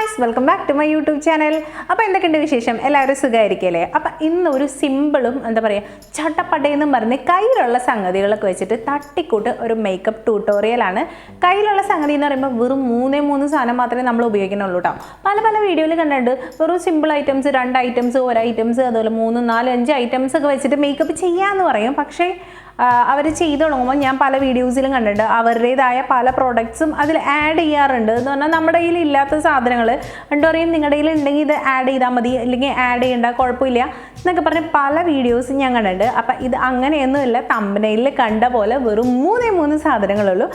Guys, welcome back to my YouTube channel. അപ്പോൾ എന്തൊക്കെയുണ്ട് വിശേഷം? എല്ലാവരും സുഖമായിരിക്കല്ലേ? അപ്പം ഇന്ന് ഒരു സിമ്പിളും എന്താ പറയുക ചട്ടപ്പട്ടയെന്നും പറഞ്ഞ് കയ്യിലുള്ള സംഗതികളൊക്കെ വെച്ചിട്ട് തട്ടിക്കൂട്ട് ഒരു മേക്കപ്പ് ട്യൂട്ടോറിയലാണ്. കയ്യിലുള്ള സംഗതി എന്ന് പറയുമ്പോൾ വെറും മൂന്ന് സാധനം മാത്രമേ നമ്മൾ ഉപയോഗിക്കുന്നുള്ളൂ കേട്ടോ. പല വീഡിയോയിൽ കണ്ടിട്ടുണ്ട് വെറും സിമ്പിൾ ഐറ്റംസ്, 2 ഐറ്റംസ്, 1 ഐറ്റംസ്, അതുപോലെ 3, 4, 5 ഐറ്റംസ് ഒക്കെ വെച്ചിട്ട് മേക്കപ്പ് ചെയ്യാമെന്ന് പറയും. പക്ഷേ അവർ ചെയ്തു തുടങ്ങുമ്പോൾ ഞാൻ പല വീഡിയോസിലും കണ്ടിട്ടുണ്ട് അവരുടേതായ പല പ്രോഡക്ട്സും അതിൽ ആഡ് ചെയ്യാറുണ്ട്. എന്ന് പറഞ്ഞാൽ നമ്മുടെ കയ്യിൽ ഇല്ലാത്ത സാധനങ്ങൾ എന്താ പറയും, നിങ്ങളുടെ കയ്യിൽ ഉണ്ടെങ്കിൽ ഇത് ആഡ് ചെയ്താൽ മതി, അല്ലെങ്കിൽ ആഡ് ചെയ്യേണ്ട കുഴപ്പമില്ല എന്നൊക്കെ പറഞ്ഞ് പല വീഡിയോസും ഞാൻ കണ്ടിട്ടുണ്ട്. അപ്പം ഇത് അങ്ങനെയൊന്നുമില്ല, തമ്പനയിൽ കണ്ട പോലെ വെറും 3 സാധനങ്ങളുള്ളൂ.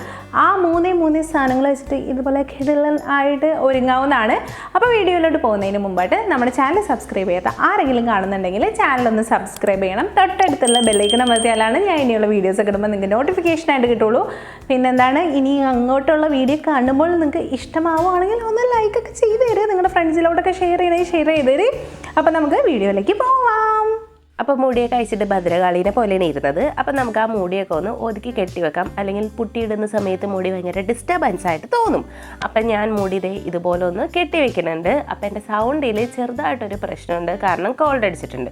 ആ 3 സാധനങ്ങൾ വെച്ചിട്ട് ഇതുപോലെ കിടലൻ ആയിട്ട് ഒരുങ്ങാവുന്നതാണ്. അപ്പോൾ വീഡിയോയിലോട്ട് പോകുന്നതിന് മുമ്പായിട്ട് നമ്മുടെ ചാനൽ സബ്സ്ക്രൈബ് ചെയ്യാത്ത ആരെങ്കിലും കാണുന്നുണ്ടെങ്കിൽ ചാനലൊന്ന് സബ്സ്ക്രൈബ് ചെയ്യണം. തൊട്ടടുത്തുള്ള ബെല്ലൈക്കൺ അമർത്തിയാലാണ് ഞാൻ ഇനിയുള്ള വീഡിയോസൊക്കെ ഇടുമ്പോൾ നിങ്ങൾക്ക് നോട്ടിഫിക്കേഷനായിട്ട് കിട്ടുള്ളൂ. പിന്നെന്താണ്, ഇനി അങ്ങോട്ടുള്ള വീഡിയോ കാണുമ്പോൾ നിങ്ങൾക്ക് ഇഷ്ടമാവുകയാണെങ്കിൽ ഒന്ന് ലൈക്കൊക്കെ ചെയ്ത് തരും, നിങ്ങളുടെ ഫ്രണ്ട്സിലോട്ടൊക്കെ ഷെയർ ചെയ്ത് തരും. അപ്പോൾ നമുക്ക് വീഡിയോയിലേക്ക് പോവാം. അപ്പോൾ മുടിയൊക്കെ അയച്ചിട്ട് ഭദ്രകാളീനെ പോലെയാണ് ഇരുന്നത്. അപ്പം നമുക്ക് ആ മുടിയൊക്കെ ഒന്ന് ഒതുക്കി കെട്ടിവെക്കാം, അല്ലെങ്കിൽ പുട്ടിയിടുന്ന സമയത്ത് മുടി ഭയങ്കര ഡിസ്റ്റർബൻസ് ആയിട്ട് തോന്നും. അപ്പം ഞാൻ മുടി ഇതുപോലെ ഒന്ന് കെട്ടിവെക്കുന്നുണ്ട്. അപ്പം എൻ്റെ സൗണ്ടിൽ ചെറുതായിട്ടൊരു പ്രശ്നമുണ്ട്, കാരണം കോൾഡ് അടിച്ചിട്ടുണ്ട്.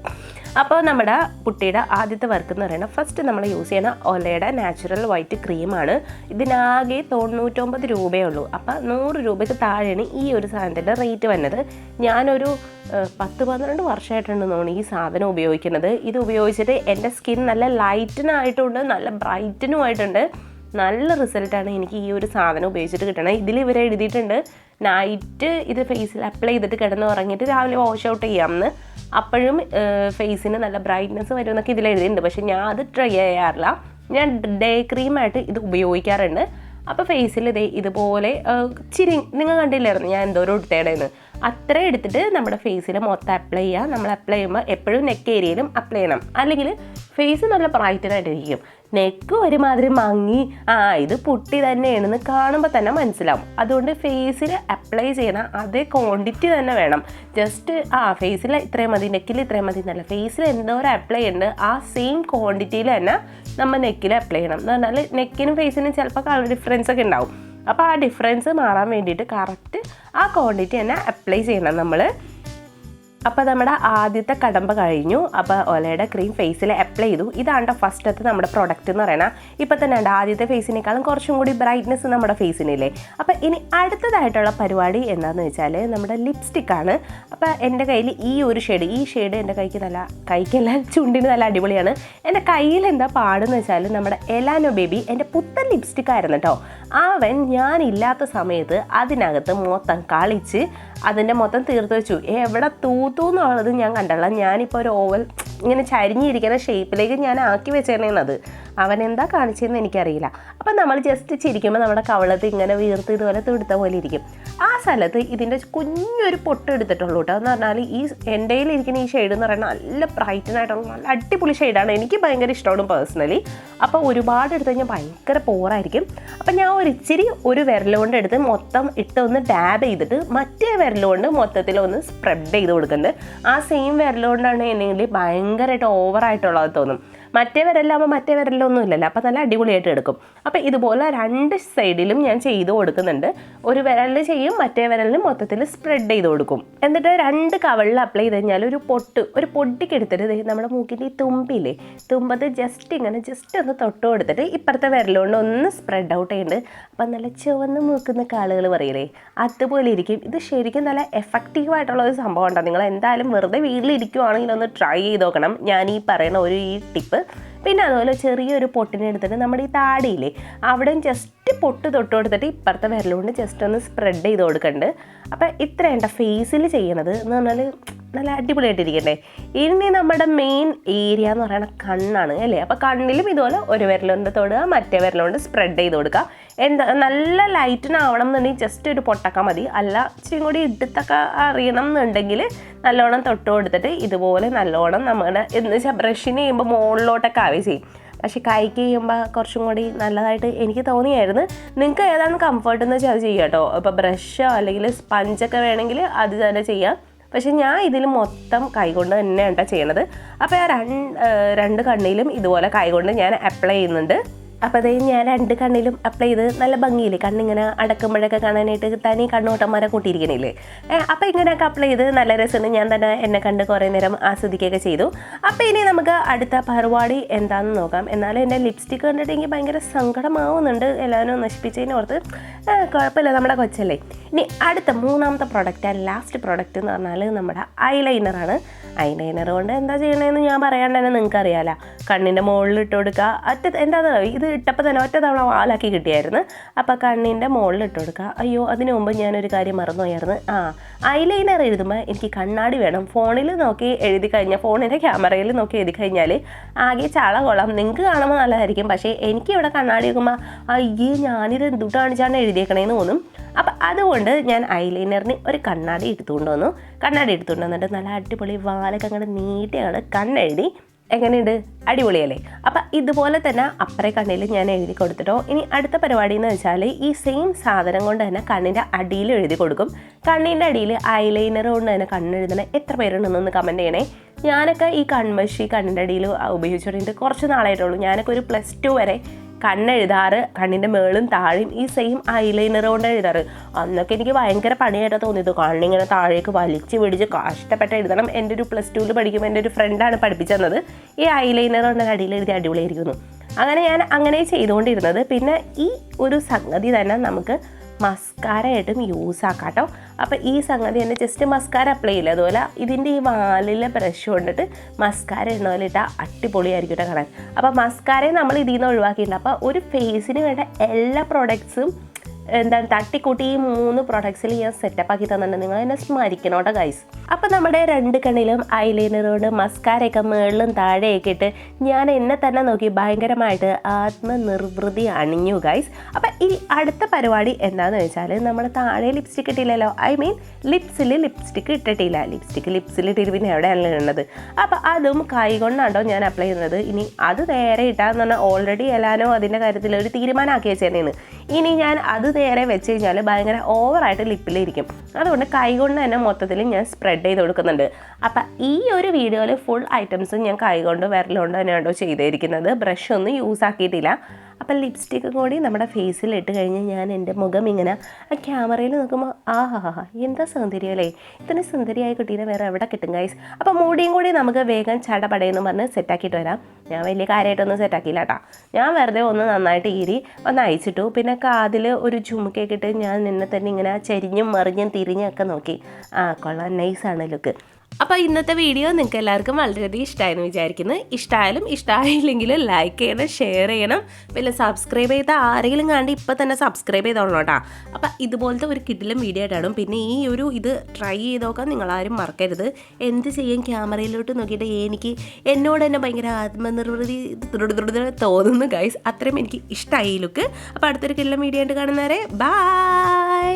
അപ്പോൾ നമ്മുടെ പുട്ടിയുടെ ആദ്യത്തെ വർക്ക് എന്ന് പറയുന്നത് ഫസ്റ്റ് നമ്മൾ യൂസ് ചെയ്യുന്ന ഒലയുടെ നാച്ചുറൽ വൈറ്റ് ക്രീമാണ്. ഇതിനാകെ 99 രൂപയേ ഉള്ളൂ. അപ്പം 100 രൂപയ്ക്ക് താഴെയാണ് ഈ ഒരു സാധനത്തിൻ്റെ റേറ്റ് വന്നത്. ഞാനൊരു 10-12 വർഷമായിട്ടുണ്ടെന്ന് തോന്നുന്നു ഈ സാധനം ഉപയോഗിക്കുന്നത്. ഇത് ഉപയോഗിച്ചിട്ട് എൻ്റെ സ്കിൻ നല്ല ലൈറ്റനായിട്ടുണ്ട്, നല്ല ബ്രൈറ്റനുമായിട്ടുണ്ട്. നല്ല റിസൾട്ടാണ് എനിക്ക് ഈ ഒരു സാധനം ഉപയോഗിച്ചിട്ട് കിട്ടണത്. ഇതിൽ ഇവർ എഴുതിയിട്ടുണ്ട് നൈറ്റ് ഇത് ഫേസിൽ അപ്ലൈ ചെയ്തിട്ട് കിടന്ന് ഉറങ്ങിയിട്ട് രാവിലെ വാഷ് ഔട്ട് ചെയ്യാമെന്ന്. അപ്പോഴും ഫേസിന് നല്ല ബ്രൈറ്റ്നസ് വരുമെന്നൊക്കെ ഇതിൽ എഴുതിയിട്ടുണ്ട്. പക്ഷേ ഞാൻ അത് ട്രൈ ചെയ്യാറില്ല. ഞാൻ ഡേ ക്രീമായിട്ട് ഇത് ഉപയോഗിക്കാറുണ്ട്. അപ്പോൾ ഫേസിൽ ഇതുപോലെ ചിരി നിങ്ങൾ കണ്ടില്ലായിരുന്നു ഞാൻ എന്തോരം എടുത്തേടേന്ന്. അത്ര എടുത്തിട്ട് നമ്മുടെ ഫേസിൽ മൊത്തം അപ്ലൈ ചെയ്യുക. നമ്മൾ അപ്ലൈ ചെയ്യുമ്പോൾ എപ്പോഴും നെക്ക് ഏരിയയിലും അപ്ലൈ ചെയ്യണം, അല്ലെങ്കിൽ ഫേസ് നല്ല ബ്രൈറ്റനായിട്ടിരിക്കും. നെക്ക് ഒരുമാതിരി മങ്ങി ഇത് പുട്ടി തന്നെയാണെന്ന് കാണുമ്പോൾ തന്നെ മനസ്സിലാവും. അതുകൊണ്ട് ഫേസിൽ അപ്ലൈ ചെയ്യണം അതേ ക്വാണ്ടിറ്റി തന്നെ വേണം. ജസ്റ്റ് ഫേസിൽ ഇത്രയും മതി, നെക്കിൽ ഇത്രയും മതി എന്നല്ല, ഫേസിൽ എന്തോരം അപ്ലൈ ചെയ്യുന്നുണ്ട് ആ സെയിം ക്വാണ്ടിറ്റിയിൽ തന്നെ നമ്മൾ നെക്കിൽ അപ്ലൈ ചെയ്യണം. എന്ന് പറഞ്ഞാൽ നെക്കിനും ഫേസിനും ചിലപ്പോൾ കളർ ഡിഫറൻസ് ഒക്കെ ഉണ്ടാവും. അപ്പോൾ ആ ഡിഫറൻസ് മാറാൻ വേണ്ടിയിട്ട് കറക്റ്റ് ആ ക്വാണ്ടിറ്റി തന്നെ അപ്ലൈ ചെയ്യണം നമ്മൾ. അപ്പോൾ നമ്മുടെ ആദ്യത്തെ കടമ്പ കഴിഞ്ഞു. അപ്പോൾ ഒലയുടെ ക്രീം ഫേസിൽ അപ്ലൈ ചെയ്തു. ഇതാണ് ഫസ്റ്റത്തെ നമ്മുടെ പ്രൊഡക്റ്റ് എന്ന് പറയുന്നത്. ഇപ്പോൾ തന്നെ ഉണ്ട് ആദ്യത്തെ ഫേസിനേക്കാളും കുറച്ചും കൂടി ബ്രൈറ്റ്നെസ് നമ്മുടെ ഫേസിനില്ലേ. അപ്പോൾ ഇനി അടുത്തതായിട്ടുള്ള പരിപാടി എന്താണെന്ന് വെച്ചാൽ നമ്മുടെ ലിപ്സ്റ്റിക്കാണ്. അപ്പോൾ എൻ്റെ കയ്യിൽ ഈ ഷെയ്ഡ് എൻ്റെ കൈക്കല്ല ചുണ്ടിന് നല്ല അടിപൊളിയാണ്. എൻ്റെ കയ്യിൽ എന്താ പാടെന്ന് വെച്ചാൽ നമ്മുടെ എലാനോ ബേബി എൻ്റെ പുത്തൻ ലിപ്സ്റ്റിക്കായിരുന്നു കേട്ടോ. അവൻ ഞാനില്ലാത്ത സമയത്ത് അതിനകത്ത് മൊത്തം കളിച്ച് അതിൻ്റെ മൊത്തം തീർത്ത് വെച്ചു. എവിടെ തൂത്തുന്നുള്ളത് ഞാൻ കണ്ടല്ല. ഞാനിപ്പോൾ ഒരു ഓവൽ ഇങ്ങനെ ചരിഞ്ഞിരിക്കുന്ന ഷേപ്പിലേക്ക് ഞാൻ ആക്കി വെച്ചേണത്. അവൻ എന്താ കാണിച്ചതെന്ന് എനിക്കറിയില്ല. അപ്പം നമ്മൾ ജസ്റ്റ് ചിരിക്കുമ്പോൾ നമ്മുടെ കവളത്ത് ഇങ്ങനെ വീർത്ത് ഇതുപോലെ തുടുത്ത പോലെ ഇരിക്കും. ആ സ്ഥലത്ത് ഇതിൻ്റെ കുഞ്ഞൊരു പൊട്ട് എടുത്തിട്ടുള്ളൂ കേട്ടോ. എന്ന് പറഞ്ഞാൽ ഈ എൻ്റെ കയ്യിലിരിക്കുന്ന ഈ ഷെയ്ഡ് എന്ന് പറയുന്നത് നല്ല ബ്രൈറ്റനായിട്ടുള്ള നല്ല അടിപൊളി ഷെയ്ഡാണ്. എനിക്ക് ഭയങ്കര ഇഷ്ടമാണ് പേഴ്സണലി. അപ്പോൾ ഒരുപാട് എടുത്ത് കഴിഞ്ഞാൽ ഭയങ്കര പോറായിരിക്കും. അപ്പം ഞാൻ ഒരു വിരലുകൊണ്ട് എടുത്ത് മൊത്തം ഒന്ന് ഡാബ് ചെയ്തിട്ട് മറ്റേ വിരലുകൊണ്ട് മൊത്തത്തിലൊന്ന് സ്പ്രെഡ് ചെയ്ത് കൊടുക്കുന്നുണ്ട്. ആ സെയിം വിരലുകൊണ്ടാണ് എന്നെങ്കിൽ ഭയങ്കരമായിട്ട് ഓവറായിട്ടുള്ളത് തോന്നും. മറ്റേ വിരലാകുമ്പോൾ മറ്റേ വിരലൊന്നും ഇല്ലല്ലോ, അപ്പോൾ നല്ല അടിപൊളിയായിട്ട് എടുക്കും. അപ്പോൾ ഇതുപോലെ 2 സൈഡിലും ഞാൻ ചെയ്ത് കൊടുക്കുന്നുണ്ട്. ഒരു വിരലിൽ ചെയ്യും, മറ്റേ വിരലിന് മൊത്തത്തിൽ സ്പ്രെഡ് ചെയ്ത് കൊടുക്കും. എന്നിട്ട് 2 കവളിൽ അപ്ലൈ ചെയ്ത് കഴിഞ്ഞാൽ ഒരു പൊട്ടിക്കെടുത്തിട്ട് നമ്മുടെ മൂക്കിൻ്റെ ഈ തുമ്പില്ലേ, തുമ്പത്ത് ജസ്റ്റ് ഒന്ന് തൊട്ട് കൊടുത്തിട്ട് ഇപ്പുറത്തെ വിരലുകൊണ്ട് ഒന്ന് സ്പ്രെഡ് ഔട്ട് ചെയ്യുന്നുണ്ട്. അപ്പം നല്ല ചുവന്ന് മൂക്കുന്ന കാളുകൾ പറയില്ലേ, അതുപോലെ ഇരിക്കും. ഇത് ശരിക്കും നല്ല എഫക്റ്റീവായിട്ടുള്ള ഒരു സംഭവം ഉണ്ടോ. നിങ്ങൾ എന്തായാലും വെറുതെ വീട്ടിലിരിക്കുവാണെങ്കിൽ ഒന്ന് ട്രൈ ചെയ്ത് നോക്കണം ഞാൻ ഈ പറയുന്ന ഈ ടിപ്പ്. പിന്നെ അതുപോലെ ചെറിയൊരു പൊട്ടിനെ എടുത്തിട്ട് നമ്മുടെ ഈ താടിയില്ലേ അവിടെയും ജസ്റ്റ് പൊട്ട് തൊട്ട് കൊടുത്തിട്ട് ഇപ്പുറത്തെ വിരലുകൊണ്ട് ജസ്റ്റ് ഒന്ന് സ്പ്രെഡ് ചെയ്ത് കൊടുക്കുന്നുണ്ട്. അപ്പം ഇത്രയുണ്ട ഫേസിൽ ചെയ്യണത് എന്ന് പറഞ്ഞാൽ നല്ല അടിപൊളിയായിട്ടിരിക്കണ്ടേ. ഇനി നമ്മുടെ മെയിൻ ഏരിയ എന്ന് പറയുന്നത് കണ്ണാണ് അല്ലേ. അപ്പോൾ കണ്ണിലും ഇതുപോലെ ഒരു വിരലുകൊണ്ട് തൊടുക, മറ്റേ വിരലുകൊണ്ട് സ്പ്രെഡ് ചെയ്ത് കൊടുക്കുക. നല്ല ലൈറ്റിനാവണം എന്നുണ്ടെങ്കിൽ ജസ്റ്റ് ഒരു പൊട്ടക്ക മതി. അല്ല ഇച്ചിരി കൂടി ഇടുത്തൊക്കെ അറിയണം എന്നുണ്ടെങ്കിൽ നല്ലോണം തൊട്ട് കൊടുത്തിട്ട് ഇതുപോലെ നല്ലോണം നമ്മുടെ എന്ന് വെച്ചാൽ ബ്രഷിന് ചെയ്യുമ്പോൾ മുകളിലോട്ടൊക്കെ ആവേ ചെയ്യും. പക്ഷേ കൈക്ക് ചെയ്യുമ്പോൾ കുറച്ചും കൂടി നല്ലതായിട്ട് എനിക്ക് തോന്നിയായിരുന്നു. നിങ്ങൾക്ക് ഏതാണ് കംഫർട്ട് എന്ന് വെച്ചാൽ അത് ചെയ്യാം കേട്ടോ. ഇപ്പോൾ ബ്രഷോ അല്ലെങ്കിൽ സ്പഞ്ചൊക്കെ വേണമെങ്കിൽ അത് തന്നെ ചെയ്യാം. പക്ഷെ ഞാൻ ഇതിൽ മൊത്തം കൈകൊണ്ട് തന്നെയാണ് ചെയ്യണത്. അപ്പോൾ ആ 2 കണ്ണിലും ഇതുപോലെ കൈകൊണ്ട് ഞാൻ അപ്ലൈ ചെയ്യുന്നുണ്ട്. അപ്പോൾ അതേ ഞാൻ 2 കണ്ണിലും അപ്ലൈ ചെയ്ത് നല്ല ഭംഗിയില്ലേ, കണ്ണിങ്ങനെ അടക്കുമ്പോഴൊക്കെ കാണാനായിട്ട് തനി കണ്ണോട്ടന്മാരെ കൂട്ടിയിരിക്കണില്ലേ. അപ്പോൾ ഇങ്ങനെയൊക്കെ അപ്ലൈ ചെയ്ത് നല്ല രസമുണ്ട്. ഞാൻ തന്നെ എന്നെ കണ്ട് കുറേ നേരം ആസ്വദിക്കുകയൊക്കെ ചെയ്തു. അപ്പോൾ ഇനി നമുക്ക് അടുത്ത പരിപാടി എന്താണെന്ന് നോക്കാം. എന്നാലും എൻ്റെ ലിപ്സ്റ്റിക്ക് കണ്ടിട്ട് എനിക്ക് ഭയങ്കര സങ്കടമാവുന്നുണ്ട്. എല്ലാവരും നശിപ്പിച്ചതിനോർത്ത് കുഴപ്പമില്ല, നമ്മുടെ കൊച്ചല്ലേ. ഇനി അടുത്ത 3ാമത്തെ പ്രോഡക്റ്റ്, ലാസ്റ്റ് പ്രോഡക്റ്റ് എന്ന് പറഞ്ഞാൽ നമ്മുടെ ഐലൈനറാണ്. ഐലൈനർ കൊണ്ട് എന്താ ചെയ്യണമെന്ന് ഞാൻ പറയാണ്ട് തന്നെ നിങ്ങൾക്ക് അറിയാമല്ലോ. കണ്ണിൻ്റെ മുകളിൽ ഇട്ട് കൊടുക്കുക. എന്താണെന്ന് ഇത് ഇട്ടപ്പോൾ തന്നെ ഒറ്റ തവണ വാലാക്കി കിട്ടിയായിരുന്നു. അപ്പോൾ കണ്ണിൻ്റെ മുകളിൽ ഇട്ട് കൊടുക്കുക. അയ്യോ, അതിനു മുമ്പ് ഞാനൊരു കാര്യം മറന്നുപോയായിരുന്നു. ഐലൈനർ എഴുതുമ്പോൾ എനിക്ക് കണ്ണാടി വേണം. ഫോണിൽ നോക്കി എഴുതി കഴിഞ്ഞാൽ, ഫോണിൻ്റെ ക്യാമറയിൽ നോക്കി എഴുതി കഴിഞ്ഞാൽ ആകെ ചാള കൊള്ളാം. നിങ്ങൾക്ക് കാണുമ്പോൾ നല്ലതായിരിക്കും. പക്ഷേ എനിക്കിവിടെ കണ്ണാടി വെക്കുമ്പോൾ അയ്യേ ഞാനിത് എന്തുട്ട് കാണിച്ചാണ് എഴുതിയേക്കണേന്ന് തോന്നും. അപ്പം അതുകൊണ്ട് ഞാൻ ഐലൈനറിന് ഒരു കണ്ണാടി എടുത്തുകൊണ്ട് വന്നു. കണ്ണാടി എടുത്തുകൊണ്ട് വന്നിട്ട് നല്ല അടിപൊളി വാലൊക്കെ അങ്ങോട്ട് നീട്ടിയാണ് കണ്ണെഴുതി. എങ്ങനെയുണ്ട്? അടിപൊളിയല്ലേ? അപ്പം ഇതുപോലെ തന്നെ അപ്പുറേ കണ്ണിൽ ഞാൻ എഴുതി കൊടുത്തിട്ടോ. ഇനി അടുത്ത പരിപാടി എന്ന് വെച്ചാൽ ഈ സെയിം സാധനം കൊണ്ട് തന്നെ കണ്ണിൻ്റെ അടിയിൽ എഴുതി കൊടുക്കും. കണ്ണിൻ്റെ അടിയിൽ ഐലൈനർ കൊണ്ട് തന്നെ കണ്ണെഴുതണ എത്ര പേരുണ്ടെന്നൊന്ന് കമൻറ്റ് ചെയ്യണേ. ഞാനൊക്കെ ഈ കൺമഷി കണ്ണിൻ്റെ അടിയിൽ ഉപയോഗിച്ചിട്ടുണ്ട് കുറച്ച് നാളായിട്ടുള്ളൂ. ഞാനൊക്കെ ഒരു +2 വരെ കണ്ണെഴുതാറ് കണ്ണിൻ്റെ മേളും താഴെയും ഈ സെയിം ഐലൈനർ കൊണ്ട് എഴുതാറ്. അന്നൊക്കെ എനിക്ക് ഭയങ്കര പണിയായിട്ടാണ് തോന്നിയത്. കണ്ണിങ്ങനെ താഴേക്ക് വലിച്ച് പിടിച്ച് കഷ്ടപ്പെട്ട് എഴുതണം. എൻ്റെ ഒരു +2 പഠിക്കുമ്പോൾ എൻ്റെ ഒരു ഫ്രണ്ടാണ് പഠിപ്പിച്ചു തന്നത് ഈ ഐലൈനർ കൊണ്ട് അടിയിൽ എഴുതി അടിപൊളിയായിരിക്കുന്നു. അങ്ങനെ ഞാൻ അങ്ങനെ ചെയ്തുകൊണ്ടിരുന്നത്. പിന്നെ ഈ ഒരു സംഗതി തന്നെ നമുക്ക് മസ്കാര ആയിട്ടും യൂസ് ആക്കാം കേട്ടോ. അപ്പോൾ ഈ സംഗതി തന്നെ ജസ്റ്റ് മസ്കാര അപ്ലൈ ചെയ്യില്ല, അതുപോലെ ഇതിൻ്റെ ഈ വാലിലെ ബ്രഷ് കൊണ്ടിട്ട് മസ്കാര ഇടുന്ന പോലെ ഇട്ടാൽ അടിപൊളിയായിരിക്കും കേട്ടോ കാണാൻ. അപ്പോൾ മസ്കാരയെ നമ്മൾ ഇതിൽ നിന്ന് ഒഴിവാക്കിയിട്ടുണ്ട്. അപ്പോൾ ഒരു ഫേസിന് വേണ്ട എല്ലാ പ്രോഡക്ട്സും എന്താണ് തട്ടിക്കൂട്ടി ഈ 3 പ്രോഡക്ട്സിൽ ഞാൻ സെറ്റപ്പ് ആക്കി തന്നിട്ടുണ്ട്. നിങ്ങൾ എന്നെ സ്മരിക്കണം കേട്ടോ ഗൈസ്. അപ്പം നമ്മുടെ 2 കണ്ണിലും ഐലൈനറോട് മസ്കാരയൊക്കെ മുകളിലും താഴെയൊക്കെ ഇട്ട് ഞാൻ എന്നെ തന്നെ നോക്കി ഭയങ്കരമായിട്ട് ആത്മനിർവൃതി അണിഞ്ഞു ഗൈസ്. അപ്പം ഈ അടുത്ത പരിപാടി എന്താണെന്ന് വെച്ചാൽ നമ്മൾ താഴെ ലിപ്സ്റ്റിക്ക് ഇട്ടില്ലല്ലോ, ഐ മീൻ ലിപ്സിൽ ലിപ്സ്റ്റിക്ക് ഇട്ടിട്ടില്ല. ലിപ്സ്റ്റിക്ക് ലിപ്സിലിട്ടിട്ട് പിന്നെ എവിടെയാണല്ലോ ഇടുന്നത്. അപ്പം അതും കൈ കൊണ്ടാണ്ടോ ഞാൻ അപ്ലൈ ചെയ്യുന്നത്. ഇനി അത് നേരെ ഇട്ടാന്ന് പറഞ്ഞാൽ ഓൾറെഡി എല്ലാനോ അതിൻ്റെ കാര്യത്തിൽ ഒരു തീരുമാനമാക്കി വെച്ചേനെയാണ്. ഇനി ഞാൻ അത് നേരെ വെച്ച് കഴിഞ്ഞാൽ ഭയങ്കര ഓവറായിട്ട് ലിപ്പിലിരിക്കും. അതുകൊണ്ട് കൈകൊണ്ട് തന്നെ മൊത്തത്തിൽ ഞാൻ സ്പ്രെഡ് ചെയ്ത് കൊടുക്കുന്നുണ്ട്. അപ്പം ഈ ഒരു വീഡിയോയിൽ ഫുൾ ഐറ്റംസും ഞാൻ കൈകൊണ്ട് വിരലുകൊണ്ട് തന്നെയാണോ ചെയ്തിരിക്കുന്നത്. ബ്രഷ് ഒന്നും യൂസ് ആക്കിയിട്ടില്ല. അപ്പം ലിപ്സ്റ്റിക്ക് കൂടി നമ്മുടെ ഫേസിൽ ഇട്ട് കഴിഞ്ഞ് ഞാൻ എൻ്റെ മുഖം ഇങ്ങനെ ആ ക്യാമറയിൽ നോക്കുമ്പോൾ എന്താ സൗന്ദര്യമല്ലേ, ഇത്ര സുന്ദരിയായി കുട്ടീനെ വേറെ എവിടെ കിട്ടും ഗൈസ്. അപ്പോൾ മൂടിയും കൂടി നമുക്ക് വേഗം ചടപടയെന്ന് പറഞ്ഞ് സെറ്റാക്കിയിട്ട് വരാം. ഞാൻ വലിയ കാര്യമായിട്ടൊന്നും സെറ്റാക്കിയില്ല കേട്ടോ. ഞാൻ വെറുതെ ഒന്ന് നന്നായിട്ട് ഒന്ന് അയച്ചിട്ടു. പിന്നെ കാതിൽ ഒരു ചുമുക്കൊക്കെ ഇട്ട് ഞാൻ എന്നെ തന്നെ ഇങ്ങനെ ചരിഞ്ഞും മറിഞ്ഞും തിരിഞ്ഞൊക്കെ നോക്കി. കൊള്ളാം, നൈസാണ് ലുക്ക്. അപ്പോൾ ഇന്നത്തെ വീഡിയോ നിങ്ങൾക്ക് എല്ലാവർക്കും വളരെയധികം ഇഷ്ടമായെന്ന് വിചാരിക്കുന്നു. ഇഷ്ടമായാലും ഇഷ്ടമായില്ലെങ്കിലും ലൈക്ക് ചെയ്യണം, ഷെയർ ചെയ്യണം. പിന്നെ സബ്സ്ക്രൈബ് ചെയ്ത ആരെങ്കിലും കണ്ട് ഇപ്പം തന്നെ സബ്സ്ക്രൈബ് ചെയ്തോളൂ കേട്ടോ. അപ്പം ഇതുപോലത്തെ ഒരു കിടിലം വീഡിയോ ആയിട്ടാണ്. പിന്നെ ഈ ഒരു ഇത് ട്രൈ ചെയ്ത് നോക്കാൻ നിങ്ങളാരും മറക്കരുത്. എന്ത് ചെയ്യും, ക്യാമറയിലോട്ട് നോക്കിയിട്ട് എന്നോട് തന്നെ ഭയങ്കര ആത്മനിർവൃതി തോന്നുന്നു ഗൈസ്. അത്രയും എനിക്ക് ഇഷ്ടമായി ലുക്ക്. അപ്പോൾ അടുത്തൊരു കിടിലം വീഡിയോ ആയിട്ട് കാണുന്നവരെ ബൈ.